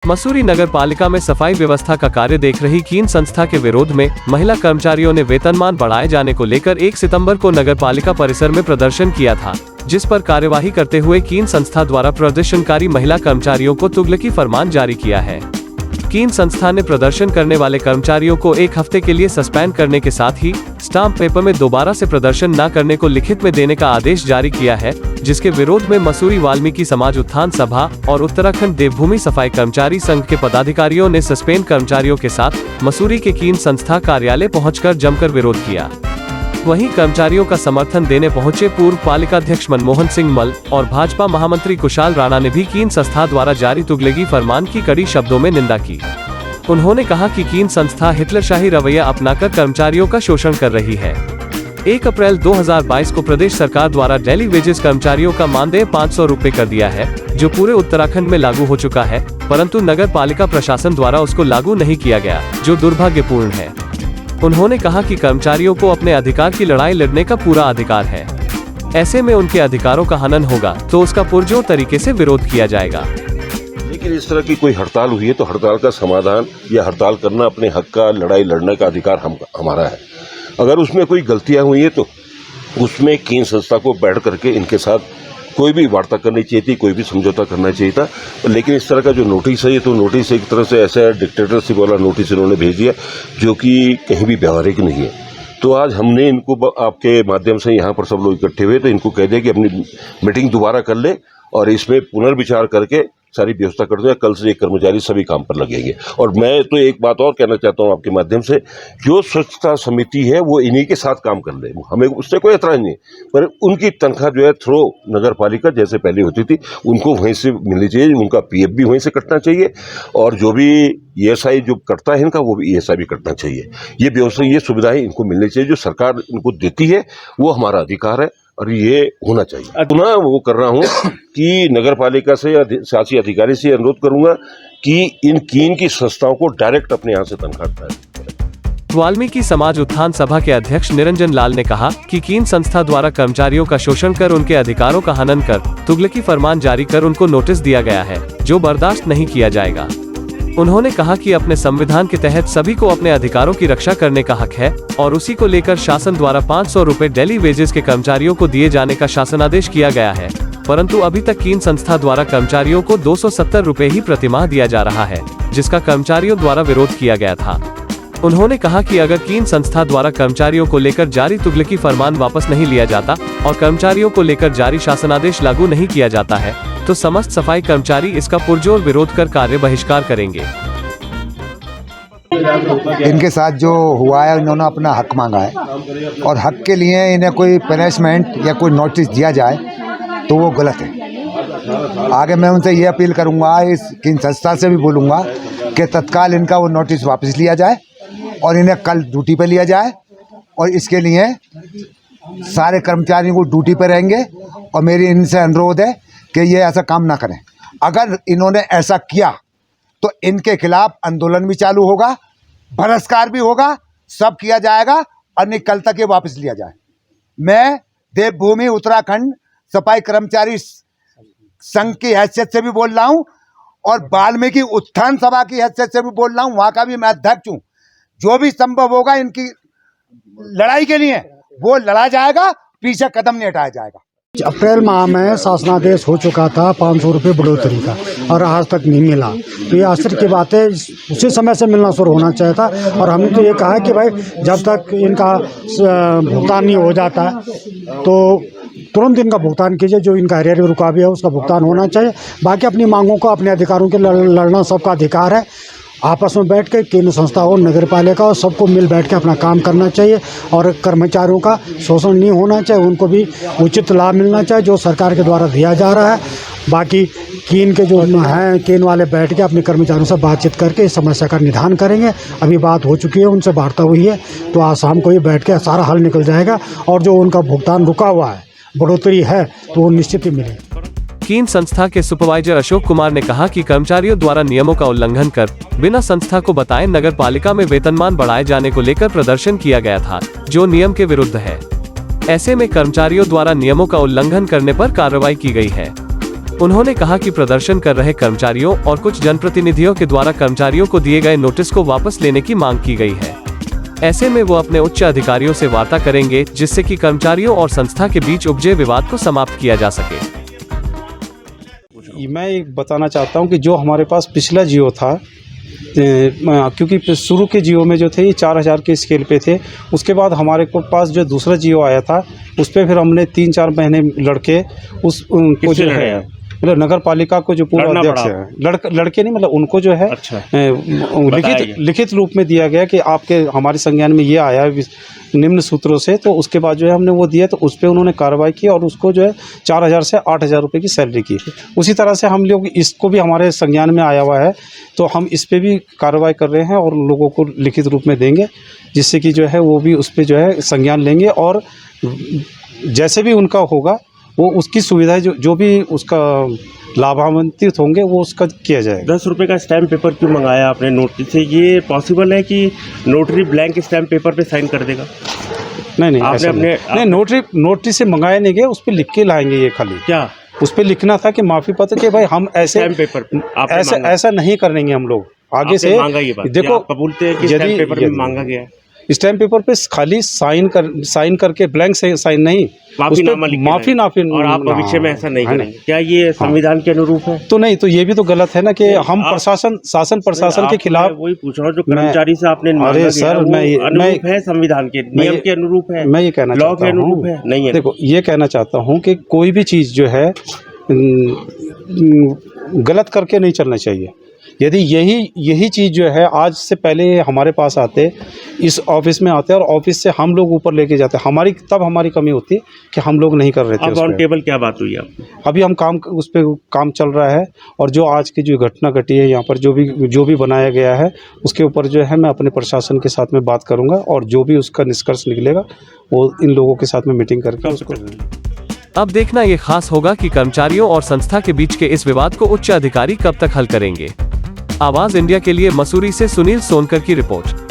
मसूरी नगर पालिका में सफाई व्यवस्था का कार्य देख रही कीन संस्था के विरोध में महिला कर्मचारियों ने वेतनमान बढ़ाए जाने को लेकर 1 सितंबर को नगर पालिका परिसर में प्रदर्शन किया था, जिस पर कार्यवाही करते हुए कीन संस्था द्वारा प्रदर्शनकारी महिला कर्मचारियों को तुगलकी फरमान जारी किया है। कीन संस्था ने प्रदर्शन करने वाले कर्मचारियों को 1 हफ्ते के लिए सस्पेंड करने के साथ ही स्टाम्प पेपर में दोबारा से प्रदर्शन न करने को लिखित में देने का आदेश जारी किया है, जिसके विरोध में मसूरी वाल्मीकि समाज उत्थान सभा और उत्तराखंड देवभूमि सफाई कर्मचारी संघ के पदाधिकारियों ने सस्पेंड कर्मचारियों के साथ मसूरी के कीन संस्था कार्यालय पहुंचकर जमकर विरोध किया। वहीं कर्मचारियों का समर्थन देने पहुंचे पूर्व पालिकाध्यक्ष मनमोहन सिंह मल और भाजपा महामंत्री कुशाल राणा ने भी कीन संस्था द्वारा जारी तुगलकी फरमान की कड़ी शब्दों में निंदा की। उन्होंने कहा कि कीन संस्था हिटलरशाही रवैया अपनाकर कर्मचारियों का शोषण कर रही है। 1 अप्रैल 2022 को प्रदेश सरकार द्वारा डेली वेजेस कर्मचारियों का मानदेय 500 रुपए कर दिया है, जो पूरे उत्तराखंड में लागू हो चुका है, परंतु नगर पालिका प्रशासन द्वारा उसको लागू नहीं किया गया, जो दुर्भाग्यपूर्ण है। उन्होंने कहा कि कर्मचारियों को अपने अधिकार की लड़ाई लड़ने का पूरा अधिकार है। ऐसे में उनके अधिकारों का हनन होगा तो उसका पुरजोर तरीके से विरोध किया जाएगा। लेकिन इस तरह की कोई हड़ताल हुई है तो हड़ताल का समाधान या हड़ताल करना अपने हक का लड़ाई लड़ने का अधिकार हमारा है। अगर उसमें कोई गलतियां हुई है तो उसमें कीन संस्था को बैठ करके इनके साथ कोई भी वार्ता करनी चाहिए थी, कोई भी समझौता करना चाहिए था। लेकिन इस तरह का जो नोटिस है ये तो नोटिस एक तरह से ऐसा डिक्टेटरशिप वाला नोटिस इन्होंने भेज दिया जो कि कहीं भी व्यवहारिक नहीं है। तो आज हमने इनको आपके माध्यम से यहाँ पर सब लोग इकट्ठे हुए तो इनको कह दिया कि अपनी मीटिंग दोबारा कर ले और इसमें पुनर्विचार करके सारी व्यवस्था कर दो। कल से ये कर्मचारी सभी काम पर लगेंगे। और मैं तो एक बात और कहना चाहता हूँ आपके माध्यम से, जो स्वच्छता समिति है वो इन्हीं के साथ काम कर ले, हमें उससे कोई एतराज नहीं, पर उनकी तनख्वाह जो है थ्रो नगर पालिका जैसे पहले होती थी उनको वहीं से मिलनी चाहिए, उनका PF भी वहीं से कटना चाहिए और जो भी ESI जो कटता है इनका वो भी ESI भी कटना चाहिए। ये व्यवस्था, ये सुविधाएं इनको मिलनी चाहिए, जो सरकार इनको देती है वो हमारा अधिकार है और ये होना चाहिए। पुनः वो कर रहा हूँ कि नगर पालिका से या शासी अधिकारी से अनुरोध करूंगा कि इन कीन की संस्थाओं को डायरेक्ट अपने यहाँ से तनख्वाह। वाल्मीकि समाज उत्थान सभा के अध्यक्ष निरंजन लाल ने कहा कि कीन संस्था द्वारा कर्मचारियों का शोषण कर उनके अधिकारों का हनन कर तुगलकी फरमान जारी कर उनको नोटिस दिया गया है, जो बर्दाश्त नहीं किया जाएगा। उन्होंने कहा कि अपने संविधान के तहत सभी को अपने अधिकारों की रक्षा करने का हक है और उसी को लेकर शासन द्वारा 500 रुपए डेली वेजेस के कर्मचारियों को दिए जाने का शासनादेश किया गया है, परंतु अभी तक कीन संस्था द्वारा कर्मचारियों को 270 रुपए ही प्रतिमाह दिया जा रहा है, जिसका कर्मचारियों द्वारा विरोध किया गया था। उन्होंने कहा कि अगर कीन संस्था द्वारा कर्मचारियों को लेकर जारी तुगलकी फरमान वापस नहीं लिया जाता और कर्मचारियों को लेकर जारी शासनादेश लागू नहीं किया जाता है तो समस्त सफाई कर्मचारी इसका पुरजोर विरोध कर कार्य बहिष्कार करेंगे। इनके साथ जो हुआ है, इन्होंने अपना हक मांगा है और हक के लिए इन्हें कोई पनिशमेंट या कोई नोटिस दिया जाए तो वो गलत है। आगे मैं उनसे ये अपील करूंगा, इस कीन संस्था से भी बोलूँगा कि तत्काल इनका वो नोटिस वापस लिया जाए और इन्हें कल ड्यूटी पर लिया जाए और इसके लिए सारे कर्मचारियों को ड्यूटी पर रहेंगे और मेरी इनसे अनुरोध है कि ये ऐसा काम ना करें। अगर इन्होंने ऐसा किया तो इनके खिलाफ आंदोलन भी चालू होगा, बहिष्कार भी होगा, सब किया जाएगा और नहीं कल तक ये वापस लिया जाए। मैं देवभूमि उत्तराखंड सफाई कर्मचारी संघ की हैसियत से भी बोल रहा हूँ और वाल्मीकि उत्थान सभा की हैसियत से भी बोल रहा हूँ, वहाँ का भी मैं अध्यक्ष हूँ। जो भी संभव होगा इनकी लड़ाई के लिए वो लड़ा जाएगा, पीछे कदम नहीं हटाया जाएगा। अप्रैल माह में शासनादेश हो चुका था 500 रुपये बढ़ोतरी का और आज तक नहीं मिला, तो ये आश्चर्य की बात है। उसी समय से मिलना शुरू होना चाहिए था और हमने तो ये कहा कि भाई जब तक इनका भुगतान नहीं हो जाता तो तुरंत इनका भुगतान कीजिए, जो इनका हरियर रुका भी है उसका भुगतान होना चाहिए। बाकी अपनी मांगों को, अपने अधिकारों के लड़ना सबका अधिकार है। आपस में बैठ के केंद्र संस्था और नगर पालिका और सबको मिल बैठ के अपना काम करना चाहिए और कर्मचारियों का शोषण नहीं होना चाहिए, उनको भी उचित लाभ मिलना चाहिए जो सरकार के द्वारा दिया जा रहा है। बाकी कीन के जो हैं, कीन वाले बैठ के अपने कर्मचारियों से बातचीत करके इस समस्या का निदान करेंगे। अभी बात हो चुकी है, उनसे वार्ता हुई है, तो आज शाम को ही बैठ के सारा हल निकल जाएगा और जो उनका भुगतान रुका हुआ है, बढ़ोतरी है, तो वो निश्चित ही मिलेगी। कीन संस्था के सुपरवाइजर अशोक कुमार ने कहा कि कर्मचारियों द्वारा नियमों का उल्लंघन कर बिना संस्था को बताए नगर पालिका में वेतनमान बढ़ाए जाने को लेकर प्रदर्शन किया गया था, जो नियम के विरुद्ध है। ऐसे में कर्मचारियों द्वारा नियमों का उल्लंघन करने पर कार्रवाई की गई है। उन्होंने कहा कि प्रदर्शन कर रहे कर्मचारियों और कुछ जनप्रतिनिधियों के द्वारा कर्मचारियों को दिए गए नोटिस को वापस लेने की मांग की गई है। ऐसे में वो अपने उच्च अधिकारियों से वार्ता करेंगे, जिससे कि कर्मचारियों और संस्था के बीच उपजे विवाद को समाप्त किया जा सके। मैं एक बताना चाहता हूं कि जो हमारे पास पिछला जियो था, क्योंकि शुरू के जियो में जो थे ये 4000 के स्केल पे थे। उसके बाद हमारे को पास जो दूसरा जियो आया था उस पर फिर हमने 3-4 महीने लड़के उसको जो है मतलब नगर पालिका को जो पूरा अध्यक्ष है लड़के नहीं मतलब उनको जो है अच्छा। लिखित रूप में दिया गया कि आपके हमारे संज्ञान में ये आया है निम्न सूत्रों से। तो उसके बाद जो है हमने वो दिया, तो उस पर उन्होंने कार्रवाई की और उसको जो है 4000 से 8000 रुपये की सैलरी की। उसी तरह से हम लोग इसको भी हमारे संज्ञान में आया हुआ है, तो हम इस पर भी कार्रवाई कर रहे हैं और लोगों को लिखित रूप में देंगे, जिससे कि जो है वो भी उस पर जो है संज्ञान लेंगे और जैसे भी उनका होगा वो उसकी सुविधा जो भी उसका लाभान्वित होंगे वो उसका किया जाएगा। 10 रुपये का स्टैम्प पेपर क्यों मंगाया आपने नोटिस से? ये पॉसिबल है कि नोटरी ब्लैंक स्टैम्प पेपर पे साइन कर देगा? नहीं ऐसा नहीं, नोटरी से मंगाया नहीं गया, उस पर लिख के लाएंगे। ये खाली क्या उस पर लिखना था कि माफी पत्र के भाई हम ऐसे पेपर ऐसा नहीं करेंगे हम लोग आगे से। देखो कबूलते हैं कि स्टैम्प पेपर में मांगा गया है। स्टैम्प पेपर पे खाली साइन करके ब्लैंक से साइन नहीं, माफी और आप भविष्य में ऐसा नहीं करेंगे। क्या ये संविधान के अनुरूप है? तो नहीं, तो ये भी तो गलत है ना कि हम शासन प्रशासन के खिलाफ। वही पूछ रहा हूँ जो कर्मचारी से आपने अरे सर मैं है संविधान के नियम के अनुरूप है, मैं ये कहना चाहता हूँ नहीं है। देखो ये कहना चाहता हूँ कि कोई भी चीज़ जो है गलत करके नहीं चलना चाहिए। यदि यही चीज़ जो है आज से पहले हमारे पास आते, इस ऑफिस में आते और ऑफिस से हम लोग ऊपर लेके जाते, हमारी कमी होती कि हम लोग नहीं कर रहे थे। अब ऑन टेबल क्या बात हुई आपकी? अभी हम उस पर काम चल रहा है और जो आज की जो घटना घटी है यहाँ पर जो भी बनाया गया है उसके ऊपर जो है मैं अपने प्रशासन के साथ में बात करूँगा और जो भी उसका निष्कर्ष निकलेगा वो इन लोगों के साथ में मीटिंग करके उसको। अब देखना ये खास होगा कि कर्मचारियों और संस्था के बीच के इस विवाद को उच्च अधिकारी कब तक हल करेंगे। आवाज इंडिया के लिए मसूरी से सुनील सोनकर की रिपोर्ट।